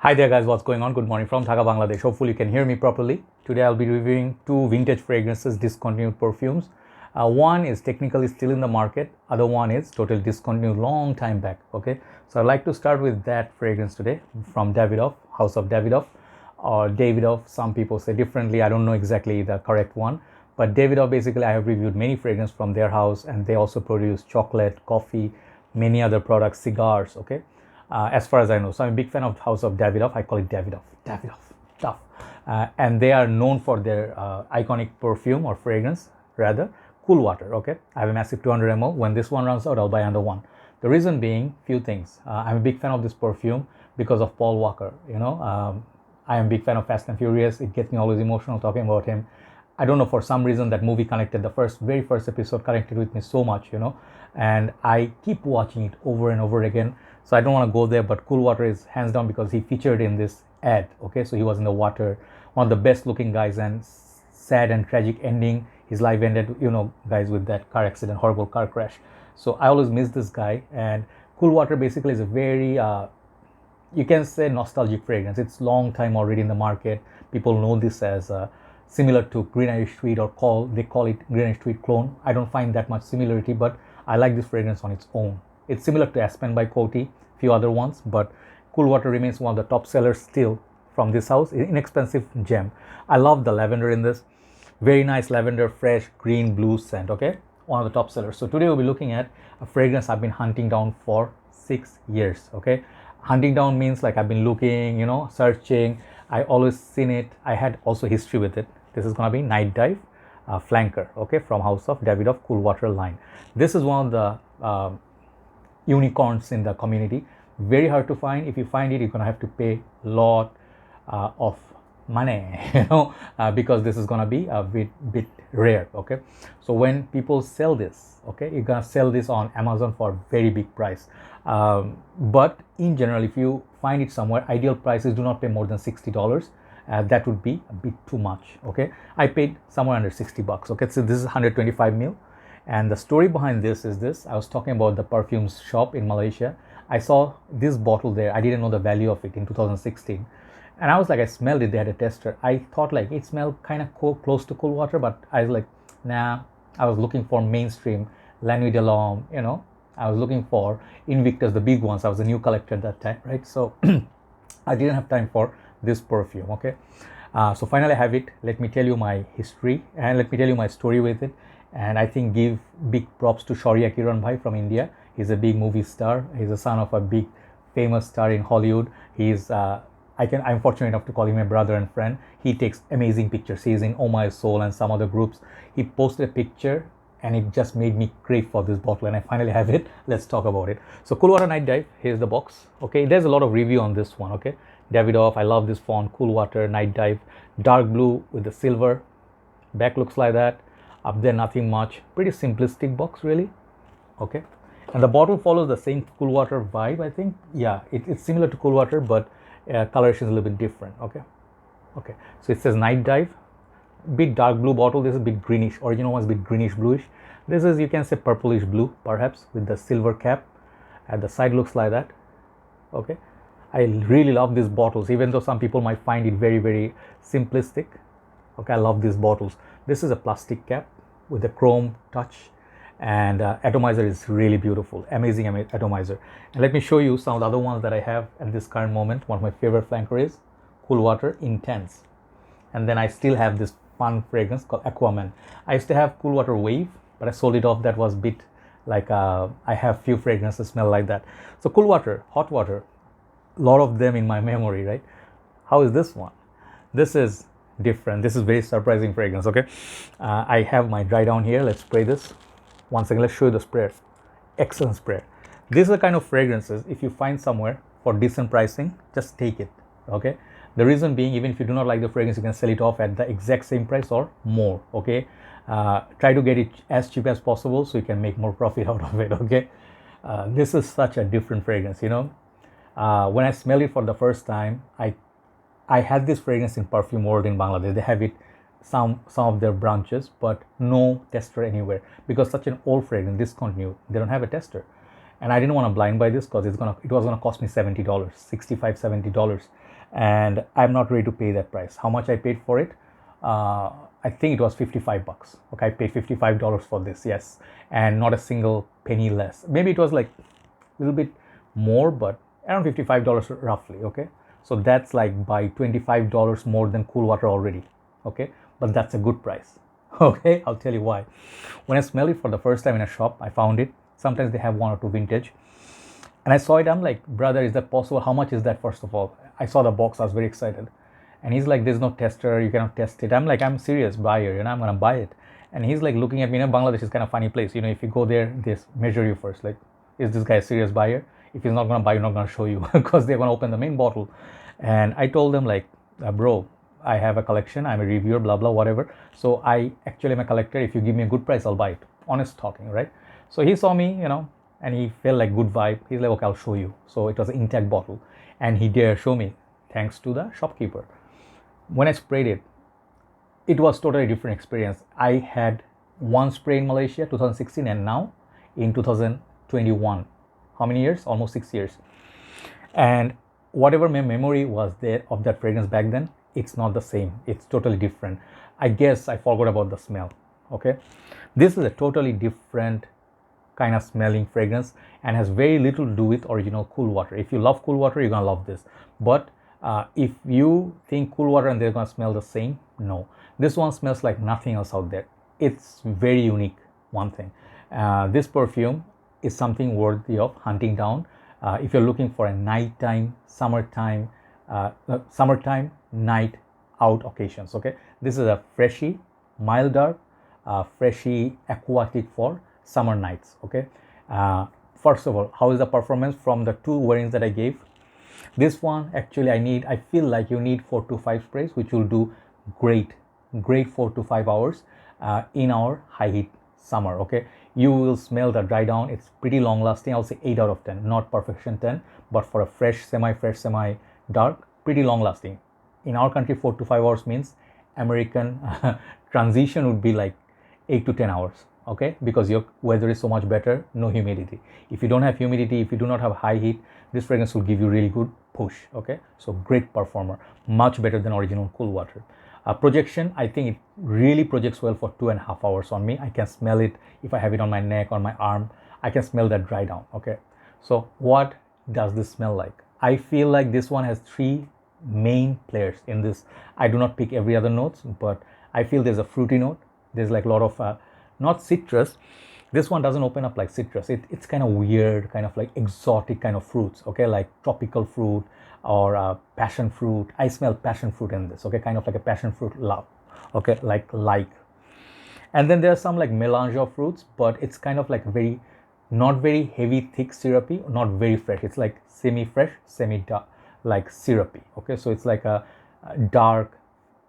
Hi there guys, what's going on? Good morning from Dhaka, Bangladesh. Hopefully you can hear me properly. Today I'll be reviewing two vintage fragrances, discontinued perfumes. One is technically still in the market, other one is totally discontinued long time back. Okay, so I'd like to start with that fragrance today from Davidoff, House of Davidoff, or Davidoff. Some people say differently. I don't know exactly the correct one, but Davidoff, basically I have reviewed many fragrances from their house, and they also produce chocolate, coffee, many other products, cigars. Okay, as far as I know. So I'm a big fan of House of Davidoff. I call it Davidoff, tough. And they are known for their iconic perfume or fragrance, rather, Cool Water. Okay, I have a massive 200 ml. When this one runs out, I'll buy another one. The reason being, few things. I'm a big fan of this perfume because of Paul Walker. I am a big fan of Fast and Furious. It gets me always emotional talking about him. I don't know, for some reason that movie connected, the very first episode connected with me so much, and I keep watching it over and over again. So I don't want to go there, but Cool Water is hands down because he featured in this ad. Okay, so he was in the water, one of the best looking guys, and sad and tragic ending. His life ended, guys, with that car accident, horrible car crash. So I always miss this guy. And Cool Water basically is a very, you can say, nostalgic fragrance. It's long time already in the market. People know this as similar to Green Irish Tweed, or they call it Green Irish Tweed clone. I don't find that much similarity, but I like this fragrance on its own. It's similar to Aspen by Coty, few other ones, but Cool Water remains one of the top sellers still from this house. Inexpensive gem. I love the lavender in this. Very nice lavender, fresh green blue scent. Okay, one of the top sellers. So today we'll be looking at a fragrance I've been hunting down for 6 years. Okay, hunting down means like I've been looking, searching. I always seen it. I had also history with it. This is gonna be Night Dive Flanker. Okay, from House of Davidoff Cool Water line. This is one of the unicorns in the community. Very hard to find. If you find it, you're gonna have to pay a lot of money, because this is gonna be a bit rare. Okay, so when people sell this, okay, you're gonna sell this on Amazon for very big price. But in general, if you find it somewhere, ideal prices, do not pay more than $60. That would be a bit too much. Okay, I paid somewhere under $60. Okay, so this is 125 ml. And the story behind this is this. I was talking about the perfumes shop in Malaysia. I saw this bottle there. I didn't know the value of it in 2016. And I was like, I smelled it. They had a tester. I thought like it smelled kind of close to Cool Water, but I was like, nah. I was looking for mainstream, La Nuit de l'Homme, I was looking for Invictus, the big ones. I was a new collector at that time, right? So I didn't have time for this perfume. Okay. So finally I have it. Let me tell you my history and let me tell you my story with it. And I think give big props to Shaurya Kiran Bhai from India. He's a big movie star. He's a son of a big famous star in Hollywood. He's I'm fortunate enough to call him a brother and friend. He takes amazing pictures. He's in Oh My Soul and some other groups. He posted a picture and it just made me crave for this bottle, and I finally have it. Let's talk about it. So Cool Water Night Dive, here's the box. Okay, there's a lot of review on this one. Okay, Davidoff, I love this font. Cool Water Night Dive, dark blue with the silver. Back looks like that. Up there, nothing much. Pretty simplistic box, really. Okay, and the bottle follows the same Cool Water vibe, I think. Yeah, it's similar to Cool Water, but coloration is a little bit different. Okay, so it says Night Dive. Bit dark blue bottle. This is a bit greenish. Original one's a bit greenish bluish. This is, you can say, purplish blue perhaps, with the silver cap. At the side looks like that. Okay, I really love these bottles, even though some people might find it very, very simplistic. Okay, I love these bottles. This is a plastic cap with a chrome touch, and atomizer is really beautiful. Amazing atomizer. And let me show you some of the other ones that I have at this current moment. One of my favorite flanker is Cool Water Intense. And then I still have this fun fragrance called Aquaman. I used to have Cool Water Wave, but I sold it off. That was a bit like, I have few fragrances smell like that. So Cool Water, hot water, a lot of them in my memory, right? How is this one? This is different. This is very surprising fragrance. Okay, I have my dry down here. Let's spray this. Once again, let's show you the sprayer. Excellent sprayer. These are the kind of fragrances, if you find somewhere for decent pricing, just take it. Okay, the reason being, even if you do not like the fragrance, you can sell it off at the exact same price or more. Okay, try to get it as cheap as possible so you can make more profit out of it. Okay, this is such a different fragrance. When I smelled it for the first time, I had this fragrance in Perfume World in Bangladesh. They have it some of their branches, but no tester anywhere, because such an old fragrance, discontinued. They don't have a tester. and I didn't want to blind buy this because it was gonna cost me $70, $65, $70. and I'm not ready to pay that price. How much I paid for it? I think it was 55 bucks. Okay, I paid $55 for this, yes, and not a single penny less. Maybe it was like a little bit more, but around $55 roughly. Okay, so that's like by $25 more than cool water already. Okay, but that's a good price. Okay, I'll tell you why. When I smelled it for the first time in a shop, I found it. Sometimes they have one or two vintage, and I saw it. I'm like, brother, is that possible? How much is that? First of all, I saw the box. I was very excited. And he's like, there's no tester, you cannot test it. I'm like, I'm serious buyer, I'm gonna buy it. And he's like looking at me. Bangladesh is kind of funny place. If you go there, they measure you first. Like, is this guy a serious buyer? If he's not gonna buy, you're not gonna show you because they're gonna open the main bottle. And I told them like, bro, I have a collection. I'm a reviewer, blah blah, whatever. So I actually am a collector. If you give me a good price, I'll buy it. Honest talking, right? So he saw me, and he felt like good vibe. He's like, okay, I'll show you. So it was an intact bottle, and he dare show me, thanks to the shopkeeper. When I sprayed it, it was totally different experience. I had one spray in Malaysia, 2016, and now in 2021. How many years? Almost 6 years. And whatever my memory was there of that fragrance back then, it's not the same. It's totally different. I guess I forgot about the smell. Okay, this is a totally different kind of smelling fragrance and has very little to do with original cool water. If you love cool water, you're gonna love this. But if you think cool water and they're gonna smell the same, no. This one smells like nothing else out there. It's very unique, one thing. This perfume is something worthy of hunting down if you're looking for a nighttime, summertime night out occasions. Okay, this is a freshy, mild dark, freshy aquatic for summer nights. Okay, first of all, how is the performance from the two variants that I gave? This one actually I feel like you need 4 to 5 sprays, which will do great 4 to 5 hours in our high heat summer. Okay, you will smell the dry down. It's pretty long lasting. I'll say 8 out of 10, not perfection 10, but for a fresh, semi dark, pretty long lasting. In our country, 4 to 5 hours means American transition would be like 8 to 10 hours. Okay, because your weather is so much better, no humidity. If you don't have humidity, if you do not have high heat, this fragrance will give you really good push. Okay, so great performer, much better than original cool water. Projection, I think it really projects well for 2.5 hours on me. I can smell it if I have it on my neck, on my arm. I can smell that dry down. Okay, so what does this smell like? I feel like this one has 3 main players in this. I do not pick every other notes, but I feel there's a fruity note. There's like a lot of not citrus. This one doesn't open up like citrus. It's kind of weird, kind of like exotic kind of fruits. Okay, like tropical fruit or passion fruit. I smell passion fruit in this. Okay, kind of like a passion fruit love. Okay, like and then there's some like melange of fruits, but it's kind of like very, not very heavy, thick, syrupy, not very fresh. It's like semi-fresh, semi-dark, like syrupy. Okay, so it's like a dark,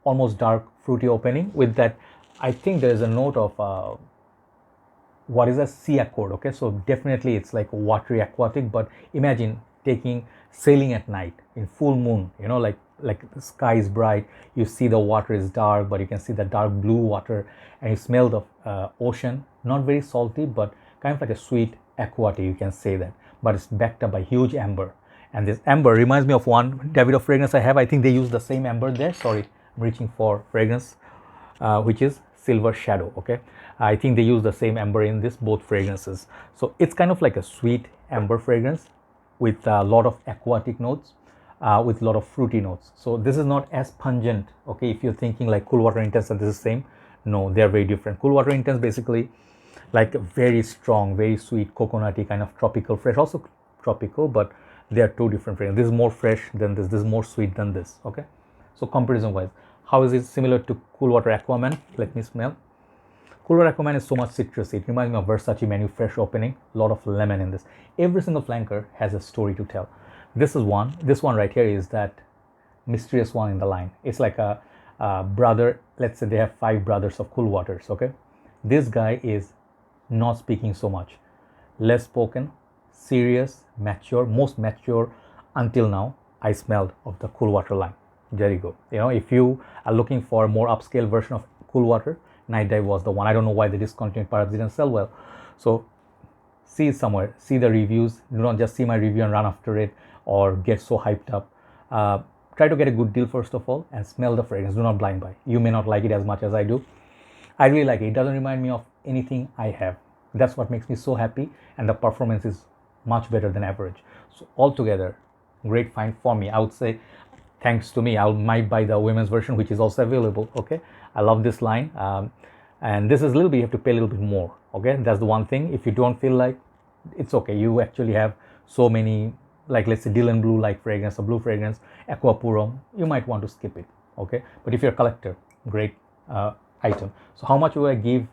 almost dark, fruity opening with that. I think there's a note of what is a sea accord. Okay, so definitely it's like watery aquatic, but imagine sailing at night in full moon, like the sky is bright, you see the water is dark, but you can see the dark blue water, and you smell the ocean, not very salty, but kind of like a sweet aquatic, you can say that, but it's backed up by huge amber. And this amber reminds me of one Davidoff fragrance I have. I think they use the same amber there. Sorry, I'm reaching for fragrance, which is Silver Shadow. Okay, I think they use the same amber in this both fragrances. So it's kind of like a sweet amber fragrance with a lot of aquatic notes, with a lot of fruity notes. So this is not as pungent. Okay, if you're thinking like Cool Water Intense and this is same, no, they're very different. Cool Water Intense basically like very strong, very sweet, coconutty kind of tropical, fresh, also tropical, but they are two different fragrances. This is more fresh than this is more sweet than this. Okay, so comparison wise, how is it similar to Cool Water Aquaman? Let me smell. Cool Water Aquaman is so much citrusy. It reminds me of Versace Menu fresh opening. A lot of lemon in this. Every single flanker has a story to tell. This one right here is that mysterious one in the line. It's like a brother. Let's say they have 5 brothers of Cool Waters. Okay, this guy is not speaking so much, less spoken, serious, mature, most mature until now I smelled of the Cool Water line. There you go. If you are looking for a more upscale version of Cool Water, Night Dive was the one. I don't know why they discontinued, perhaps didn't sell well. So see it somewhere, see the reviews. Do not just see my review and run after it or get so hyped up. try to get a good deal first of all and smell the fragrance. Do not blind buy. You may not like it as much as I do. I really like it. It doesn't remind me of anything I have. That's what makes me so happy, and the performance is much better than average. So altogether, great find for me. I would say, thanks to me, I might buy the women's version, which is also available. Okay, I love this line, and this is a little bit, you have to pay a little bit more. Okay, that's the one thing. If you don't feel like, it's okay. You actually have so many, like let's say Dylan Blue like fragrance, a blue fragrance, Aqua Purum, you might want to skip it. Okay, but if you're a collector, great item. So how much would I give,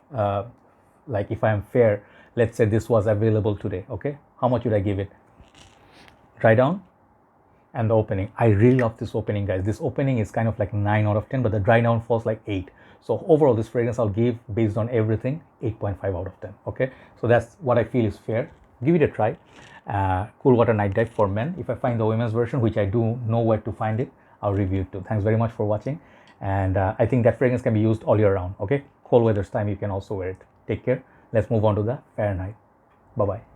like if I am fair, let's say this was available today. Okay, how much would I give it? Dry down and the opening. I really love this opening, guys. This opening is kind of like 9 out of 10, but the dry down falls like 8. So overall, this fragrance I'll give, based on everything, 8.5 out of 10. Okay, so that's what I feel is fair. Give it a try. Cool Water Night Dive for men. If I find the women's version, which I do know where to find it, I'll review it too. Thanks very much for watching. And I think that fragrance can be used all year round. Okay, cold weather's time, you can also wear it. Take care. Let's move on to the Fahrenheit. Bye bye.